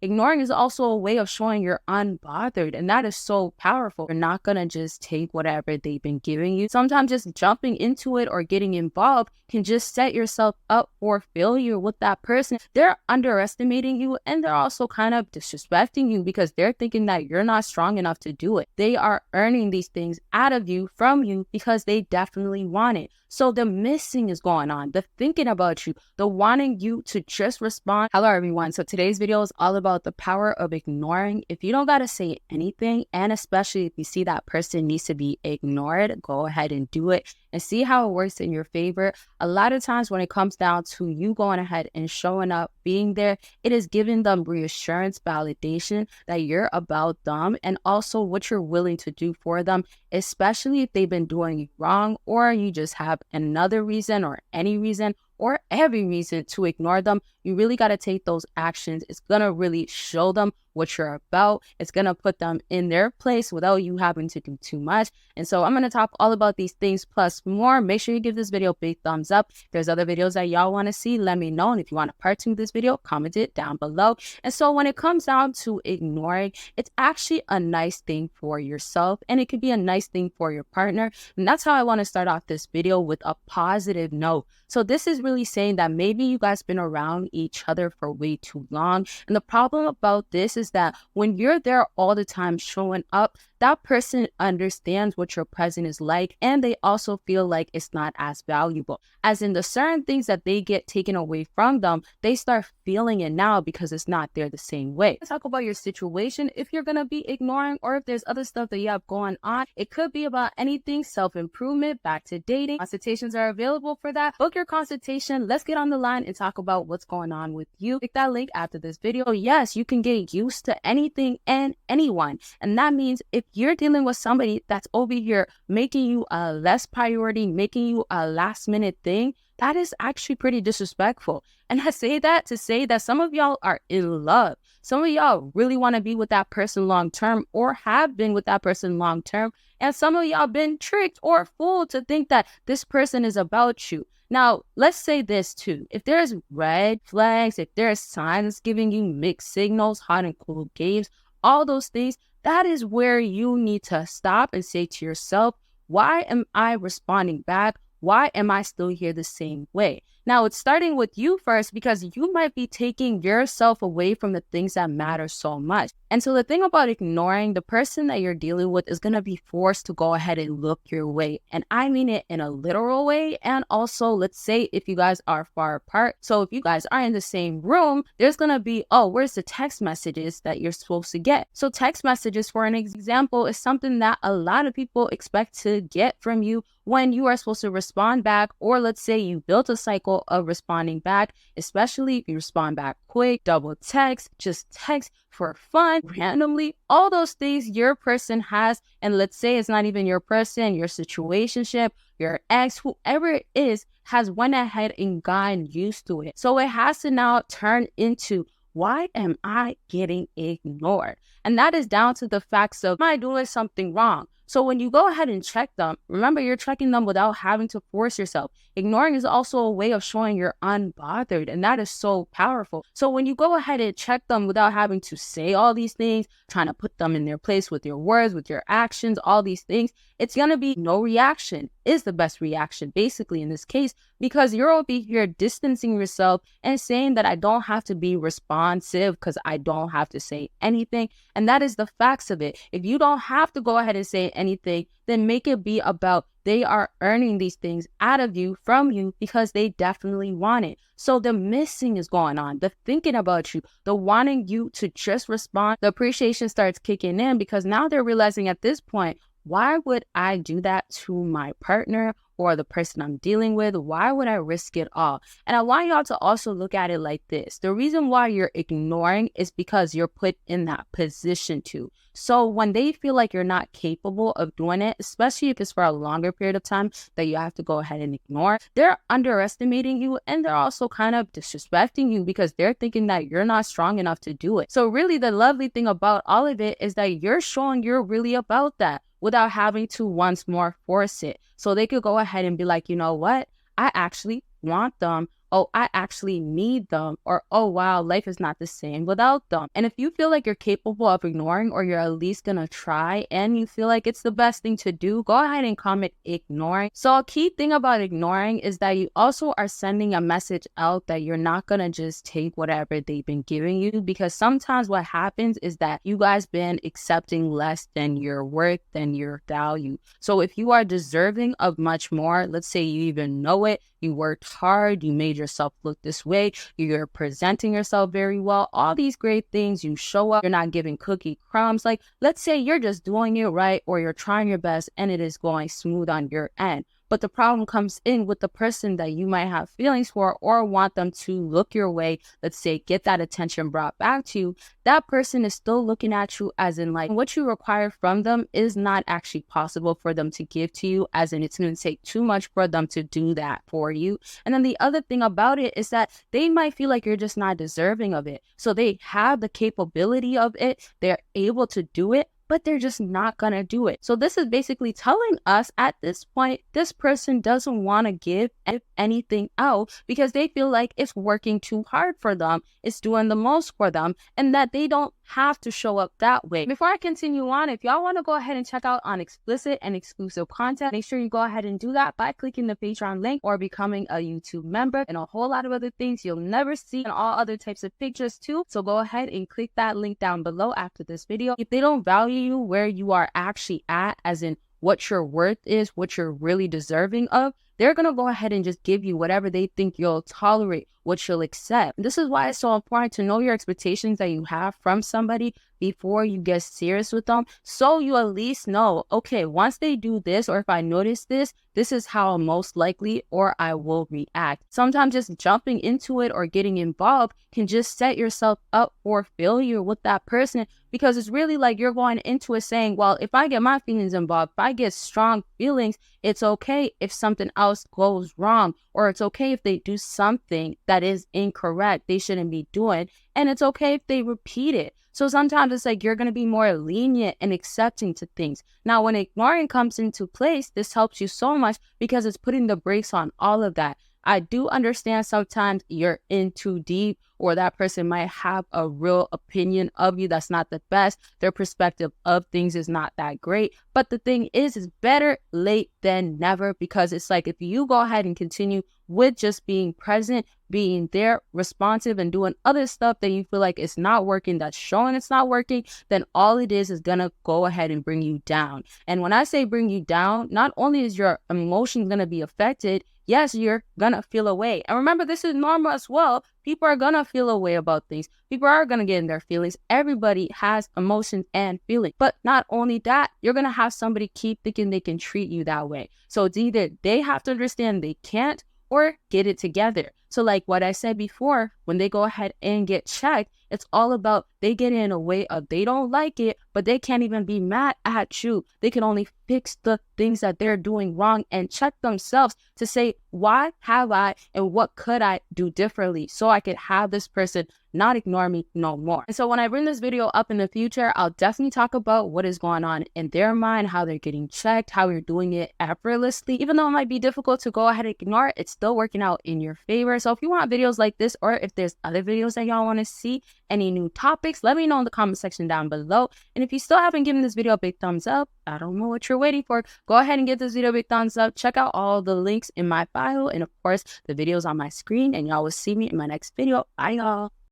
Ignoring is also a way of showing you're unbothered, and that is so powerful. You're not gonna just take whatever they've been giving you. Sometimes just jumping into it or getting involved can just set yourself up for failure with that person. They're underestimating you, and they're also kind of disrespecting you because they're thinking that you're not strong enough to do it. They are earning these things out of you, from you, because they definitely want it. So the missing is going on, the thinking about you, the wanting you to just respond. Hello everyone. So today's video is all about the power of ignoring. If you don't gotta say anything, and especially if you see that person needs to be ignored, go ahead and do it and see how it works in your favor. A lot of times when it comes down to you going ahead and showing up, being there, it is giving them reassurance, validation that you're about them, and also what you're willing to do for them, especially if they've been doing you wrong, or you just have another reason or any reason or every reason to ignore them. You really got to take those actions. It's going to really show them what you're about. It's going to put them in their place without you having to do too much. And so I'm going to talk all about these things plus more. Make sure you give this video a big thumbs up. If there's other videos that y'all want to see, let me know. And if you want a part 2 of this video, comment it down below. And so when it comes down to ignoring, it's actually a nice thing for yourself, and it could be a nice thing for your partner. And that's how I want to start off this video, with a positive note. So this is really saying that maybe you guys been around each other for way too long. And the problem about this is that when you're there all the time showing up, that person understands what your present is like, and they also feel like it's not as valuable. As in, the certain things that they get taken away from them, they start feeling it now because it's not there the same way. Let's talk about your situation. If you're gonna be ignoring, or if there's other stuff that you have going on, it could be about anything self-improvement, back to dating. Consultations are available for that. Book your consultation. Let's get on the line and talk about what's going on with you. Click that link after this video. Yes, you can get used to anything and anyone, and that means if you're dealing with somebody that's over here making you a less priority, making you a last minute thing, that is actually pretty disrespectful. And I say that to say that some of y'all are in love. Some of y'all really want to be with that person long term, or have been with that person long term. And some of y'all been tricked or fooled to think that this person is about you. Now, let's say this too. If there's red flags, if there's signs giving you mixed signals, hot and cold games, all those things, that is where you need to stop and say to yourself, why am I responding back? Why am I still here the same way? Now, it's starting with you first, because you might be taking yourself away from the things that matter so much. And so the thing about ignoring, the person that you're dealing with is going to be forced to go ahead and look your way. And I mean it in a literal way. And also, let's say if you guys are far apart. So if you guys are in the same room, there's going to be, oh, where's the text messages that you're supposed to get? So text messages, for an example, is something that a lot of people expect to get from you when you are supposed to respond back. Or let's say you built a cycle of responding back, especially if you respond back quick, double text, just text for fun, randomly, all those things your person has. And let's say it's not even your person, your situationship, your ex, whoever it is, has went ahead and gotten used to it. So it has to now turn into, why am I getting ignored? And that is down to the facts of, am I doing something wrong? So when you go ahead and check them, remember, you're checking them without having to force yourself. Ignoring is also a way of showing you're unbothered, and that is so powerful. So when you go ahead and check them without having to say all these things, trying to put them in their place with your words, with your actions, all these things, it's going to be no reaction is the best reaction, basically, in this case, because you're over here distancing yourself and saying that I don't have to be responsive because I don't have to say anything. And that is the facts of it. If you don't have to go ahead and say anything, then make it be about they are earning these things out of you, from you, because they definitely want it. So the missing is going on, the thinking about you, the wanting you to just respond. The appreciation starts kicking in, because now they're realizing at this point, why would I do that to my partner or the person I'm dealing with? Why would I risk it all? And I want y'all to also look at it like this. The reason why you're ignoring is because you're put in that position to. So when they feel like you're not capable of doing it, especially if it's for a longer period of time that you have to go ahead and ignore, they're underestimating you, and they're also kind of disrespecting you because they're thinking that you're not strong enough to do it. So really, the lovely thing about all of it is that you're showing you're really about that without having to once more force it. So they could go ahead and be like, you know what? I actually want them. oh, I actually need them, or oh, wow, life is not the same without them. And if you feel like you're capable of ignoring, or you're at least gonna try, and you feel like it's the best thing to do, go ahead and comment ignoring. So a key thing about ignoring is that you also are sending a message out that you're not gonna just take whatever they've been giving you, because sometimes what happens is that you guys been accepting less than your worth, than your value. So if you are deserving of much more, let's say you even know it, you worked hard, you made yourself look this way, you're presenting yourself very well, all these great things, you show up, you're not giving cookie crumbs. Like, let's say you're just doing it right, or you're trying your best and it is going smooth on your end. But the problem comes in with the person that you might have feelings for or want them to look your way, let's say get that attention brought back to you. That person is still looking at you as in like what you require from them is not actually possible for them to give to you, as in it's going to take too much for them to do that for you. And then the other thing about it is that they might feel like you're just not deserving of it. So they have the capability of it, they're able to do it, but they're just not gonna do it. So this is basically telling us at this point, this person doesn't want to give anything out because they feel like it's working too hard for them, it's doing the most for them, and that they don't have to show up that way. Before I continue on, if y'all want to go ahead and check out on explicit and exclusive content, make sure you go ahead and do that by clicking the Patreon link or becoming a YouTube member, and a whole lot of other things you'll never see, and all other types of pictures too. So go ahead and click that link down below after this video. If they don't value you where you are actually at, as in what your worth is, what you're really deserving of, they're going to go ahead and just give you whatever they think you'll tolerate, what you'll accept. This is why it's so important to know your expectations that you have from somebody before you get serious with them, so you at least know, okay, once they do this, or if I notice this, this is how most likely or I will react. Sometimes just jumping into it or getting involved can just set yourself up for failure with that person, because it's really like you're going into it saying, well, if I get my feelings involved, if I get strong feelings, it's okay if something else goes wrong, or it's okay if they do something that is incorrect, they shouldn't be doing, and it's okay if they repeat it. So sometimes it's like you're going to be more lenient and accepting to things. Now, when ignoring comes into place, this helps you so much because it's putting the brakes on all of that. I do understand sometimes you're in too deep, or that person might have a real opinion of you that's not the best. Their perspective of things is not that great. But the thing is better late than never, because it's like if you go ahead and continue with just being present, being there, responsive, and doing other stuff that you feel like it's not working, that's showing it's not working, then all it is gonna go ahead and bring you down. And when I say bring you down, not only is your emotions gonna be affected, yes, you're gonna feel away. And remember, this is normal as well. People are gonna feel away about things. People are gonna get in their feelings. Everybody has emotions and feelings. But not only that, you're gonna have somebody keep thinking they can treat you that way. So it's either they have to understand they can't, or get it together. So like what I said before, when they go ahead and get checked, it's all about they get in a way of they don't like it, but they can't even be mad at you. They can only fix the things that they're doing wrong and check themselves to say, why have I and what could I do differently so I could have this person not ignore me no more. And so when I bring this video up in the future, I'll definitely talk about what is going on in their mind, how they're getting checked, how you're doing it effortlessly. Even though it might be difficult to go ahead and ignore it, it's still working out in your favor. So if you want videos like this, or if there's other videos that y'all want to see, any new topics, let me know in the comment section down below. And if you still haven't given this video a big thumbs up, I don't know what you're waiting for. Go ahead and give this video a big thumbs up. Check out all the links in my bio, and of course the videos on my screen, and y'all will see me in my next video. Bye y'all.